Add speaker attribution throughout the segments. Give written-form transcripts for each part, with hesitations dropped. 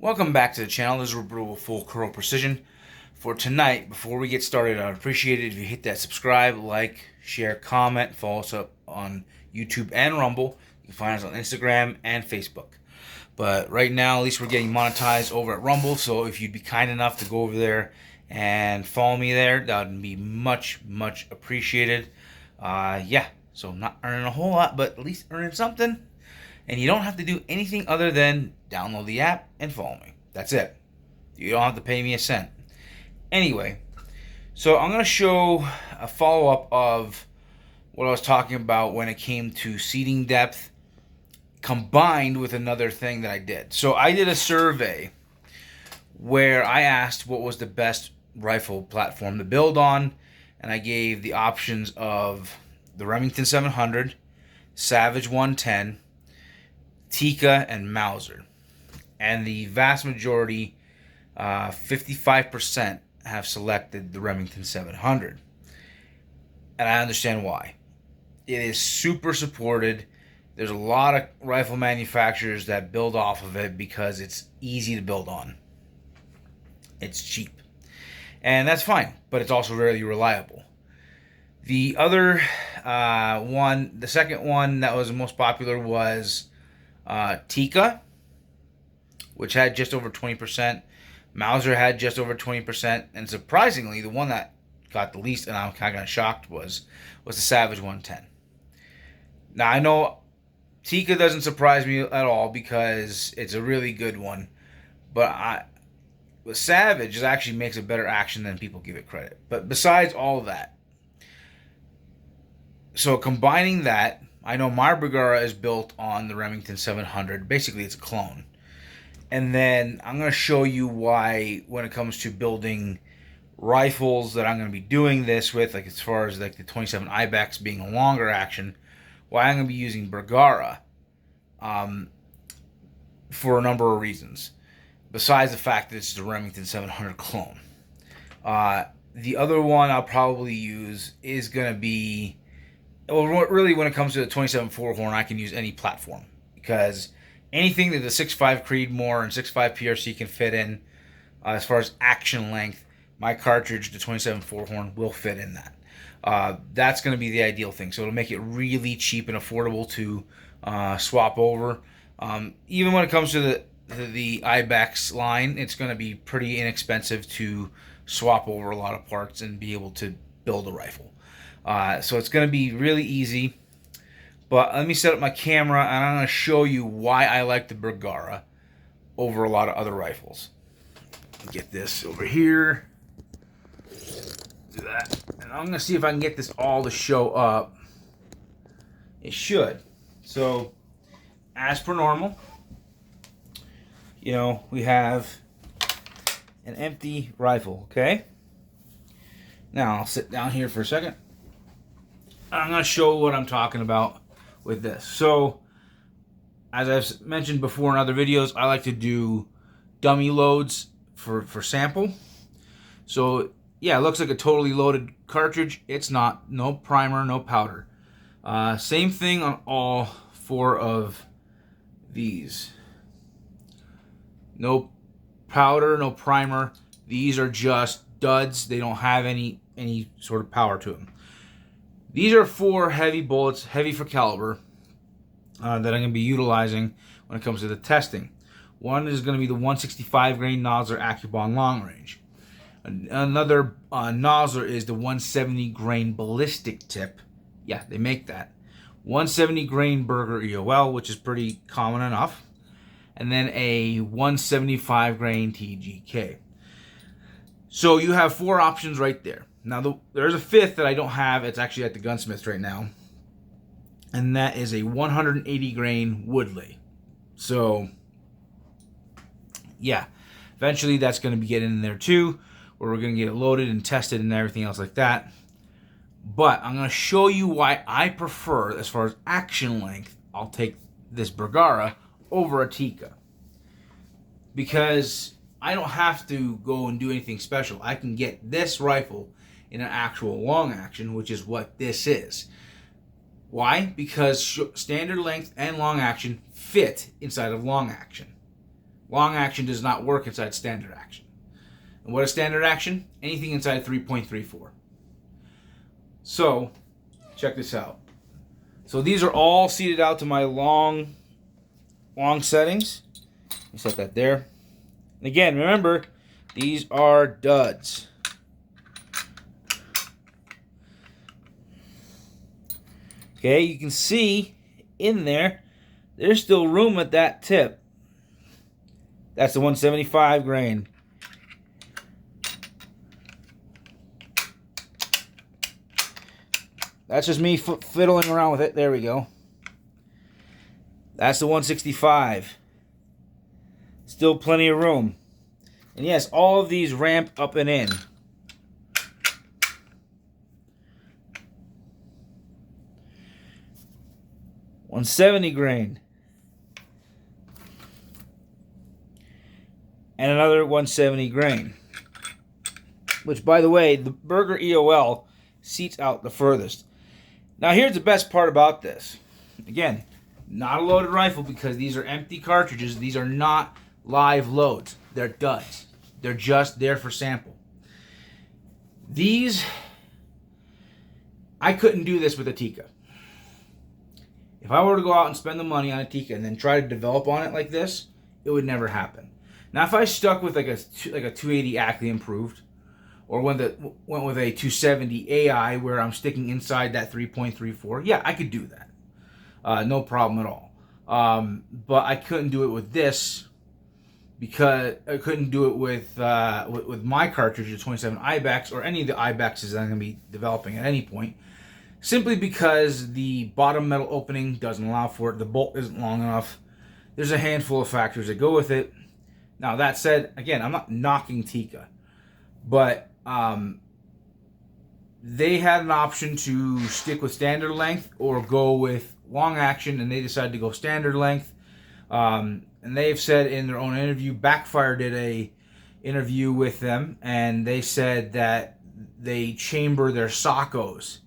Speaker 1: Welcome back to the channel. This is Roberto with Full Curl Precision. For tonight, before we get started, I'd appreciate it if you hit that subscribe, like, share, comment, follow us up on YouTube and Rumble. You can find us on Instagram and Facebook. But right now, at least we're getting monetized over at Rumble, so if you'd be kind enough to go over there and follow me there, that would be much, much appreciated. So I'm not earning a whole lot, but at least earning something. And you don't have to do anything other than download the app and follow me. That's it. You don't have to pay me a cent. Anyway, so I'm going to show a follow-up of what I was talking about when it came to seating depth combined with another thing that I did. So I did a survey where I asked what was the best rifle platform to build on, and I gave the options of the Remington 700, Savage 110, Tikka, and Mauser. And the vast majority, 55%, have selected the Remington 700. And I understand why. It is super supported. There's a lot of rifle manufacturers that build off of it because it's easy to build on. It's cheap. And that's fine, but it's also really reliable. The other the second one that was the most popular was Tikka, which had just over 20%. Mauser had just over 20%. And surprisingly, the one that got the least, and I'm kind of shocked, was the Savage 110. Now, I know Tikka doesn't surprise me at all because it's a really good one. But the Savage actually makes a better action than people give it credit. But besides all of that, so combining that, I know my Bergara is built on the Remington 700. Basically, it's a clone. And then I'm going to show you why, when it comes to building rifles that I'm going to be doing this with, like as far as like the 27 Ibex being a longer action, why I'm going to be using Bergara for a number of reasons. Besides the fact that it's the Remington 700 clone. The other one I'll probably use is going to be... Well, really, when it comes to the 27 4-horn, I can use any platform because anything that the 6.5 Creedmoor and 6.5 PRC can fit in, as far as action length, my cartridge, the 27 4-horn, will fit in that. That's going to be the ideal thing. So it'll make it really cheap and affordable to swap over. Even when it comes to the Ibex line, it's going to be pretty inexpensive to swap over a lot of parts and be able to build a rifle. So it's going to be really easy. But let me set up my camera, and I'm going to show you why I like the Bergara over a lot of other rifles. Get this over here. Do that. And I'm going to see if I can get this all to show up. It should. So, as per normal, we have an empty rifle, okay? Now, I'll sit down here for a second. I'm going to show what I'm talking about with this. So, as I've mentioned before in other videos, I like to do dummy loads for sample. So, yeah, it looks like a totally loaded cartridge. It's not. No primer, no powder. Same thing on all four of these. No powder, no primer. These are just duds. They don't have any sort of power to them. These are 4 heavy bullets, heavy for caliber, that I'm going to be utilizing when it comes to the testing. One is going to be the 165 grain Nosler AccuBond Long Range. Another Nosler is the 170 grain ballistic tip. Yeah, they make that. 170 grain Berger EOL, which is pretty common enough. And then a 175 grain TGK. So you have 4 options right there. Now, there's a 5th that I don't have. It's actually at the gunsmith right now. And that is a 180 grain Woodley. So, yeah. Eventually, that's going to be getting in there too, where we're going to get it loaded and tested and everything else like that. But I'm going to show you why I prefer, as far as action length, I'll take this Bergara over a Tikka. Because I don't have to go and do anything special. I can get this rifle in an actual long action, which is what this is. Why? Because standard length and long action fit inside of long action. Long action does not work inside standard action. And what is standard action? Anything inside 3.34. So, check this out. So these are all seated out to my long settings. Let me set that there. And again, remember, these are duds. Okay, you can see in there, there's still room at that tip. That's the 175 grain. That's just me fiddling around with it. There we go. That's the 165. Still plenty of room. And yes, all of these ramp up and in. $170 grain. And another 170 grain. Which, by the way, the Berger EOL seats out the furthest. Now, here's the best part about this. Again, not a loaded rifle because these are empty cartridges. These are not live loads. They're duds. They're just there for sample. These, I couldn't do this with a Tikka. If I were to go out and spend the money on a Tikka and then try to develop on it like this, it would never happen. Now, if I stuck with like a 280 Ackley improved, or went with a 270 AI where I'm sticking inside that 3.34, yeah, I could do that. No problem at all. But I couldn't do it with this because I couldn't do it with my cartridge, the 27 IBEX, or any of the IBEXs that I'm going to be developing at any point, simply because the bottom metal opening doesn't allow for it. The bolt isn't long enough. There's a handful of factors that go with it. Now, that said, again, I'm not knocking Tikka, but they had an option to stick with standard length or go with long action, and they decided to go standard length. And they've said in their own interview, Backfire did a interview with them, and they said that they chamber their sockos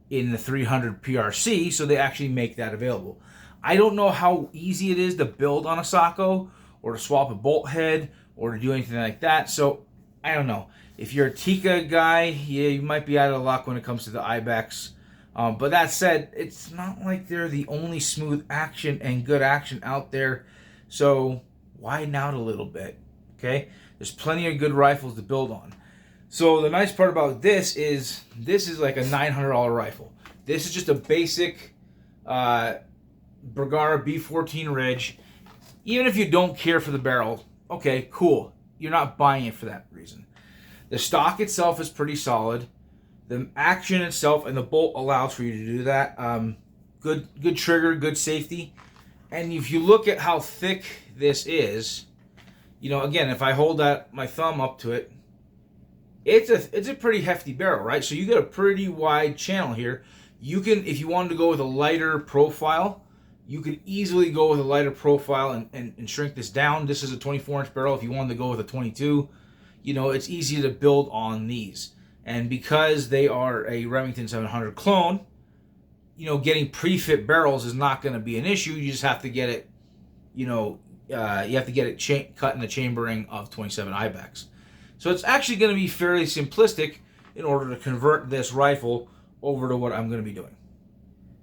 Speaker 1: in the 300 PRC, so they actually make that available. I don't know how easy it is to build on a socko or to swap a bolt head or to do anything like that, so I don't know. If you're a Tikka guy, yeah, you might be out of luck when it comes to the IBEX. But that said, it's not like they're the only smooth action and good action out there. So widen out a little bit, okay? There's plenty of good rifles to build on. So the nice part about this is like a $900 rifle. This is just a basic Bergara B14 Ridge. Even if you don't care for the barrel, okay, cool. You're not buying it for that reason. The stock itself is pretty solid. The action itself and the bolt allows for you to do that. Good trigger, good safety. And if you look at how thick this is, you know, again, if I hold my thumb up to it, it's a pretty hefty barrel, right? So you get a pretty wide channel here. You can, if you wanted to go with a lighter profile, you could easily go with a lighter profile and shrink this down. This is a 24-inch barrel. If you wanted to go with a 22, you know, it's easy to build on these. And because they are a Remington 700 clone, you know, getting pre-fit barrels is not going to be an issue. You just have to get it, you know, you have to get it cut in the chambering of 27 IBEX. So it's actually going to be fairly simplistic in order to convert this rifle over to what I'm going to be doing.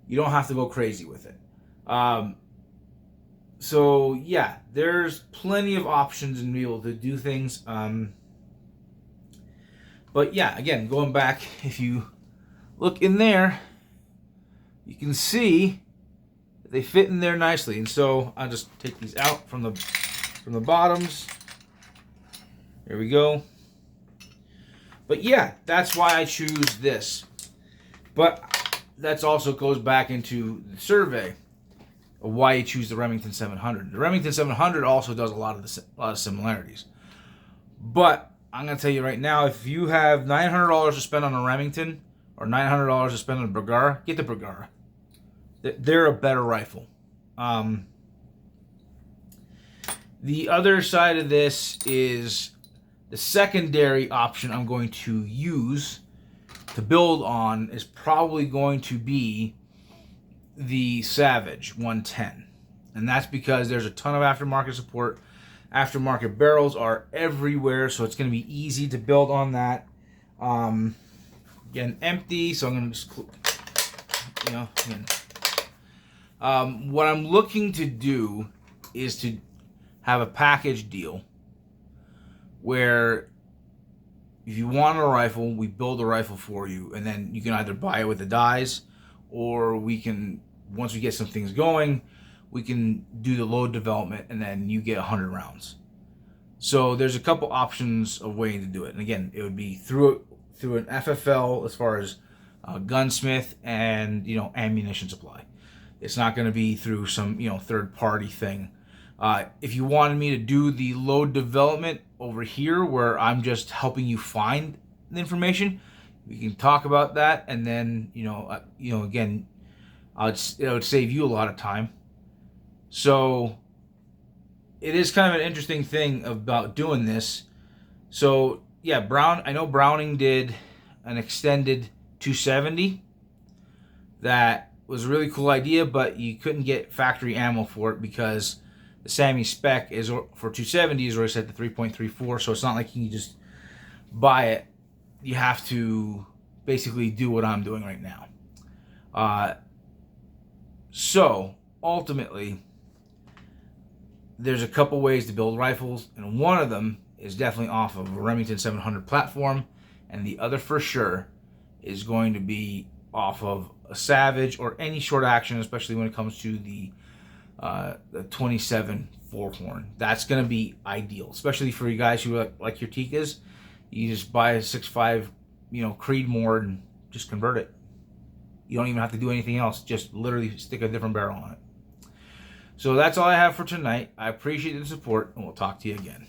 Speaker 1: You don't have to go crazy with it. So yeah, there's plenty of options and be able to do things. But yeah, again, going back, if you look in there, you can see that they fit in there nicely. And so I'll just take these out from the bottoms. There we go. But yeah, that's why I choose this. But that also goes back into the survey of why you choose the Remington 700. The Remington 700 also does a lot of similarities. But I'm going to tell you right now, if you have $900 to spend on a Remington or $900 to spend on a Bergara, get the Bergara. They're a better rifle. The other side of this is the secondary option I'm going to use to build on is probably going to be the Savage 110. And that's because there's a ton of aftermarket support. Aftermarket barrels are everywhere, so it's going to be easy to build on that. Again, empty, so I'm going to just, again. What I'm looking to do is to have a package deal where if you want a rifle, we build a rifle for you, and then you can either buy it with the dies, or we can, once we get some things going, we can do the load development, and then you get 100 rounds. So there's a couple options of way to do it. And again, it would be through an FFL as far as gunsmith and ammunition supply. It's not going to be through some third party thing. If you wanted me to do the load development over here, where I'm just helping you find the information, we can talk about that. And then again, it would save you a lot of time. So it is kind of an interesting thing about doing this. So yeah, I know Browning did an extended 270 that was a really cool idea, but you couldn't get factory ammo for it because the SAAMI spec is for 270 is already set to 3.34, so it's not like you can just buy it. You have to basically do what I'm doing right now. So ultimately, there's a couple ways to build rifles, and one of them is definitely off of a Remington 700 platform, and the other for sure is going to be off of a Savage or any short action, especially when it comes to the 27 4-horn. That's going to be ideal, especially for you guys who like your Tikkas. You just buy a 6.5, Creedmoor and just convert it. You don't even have to do anything else. Just literally stick a different barrel on it. So that's all I have for tonight. I appreciate the support, and we'll talk to you again.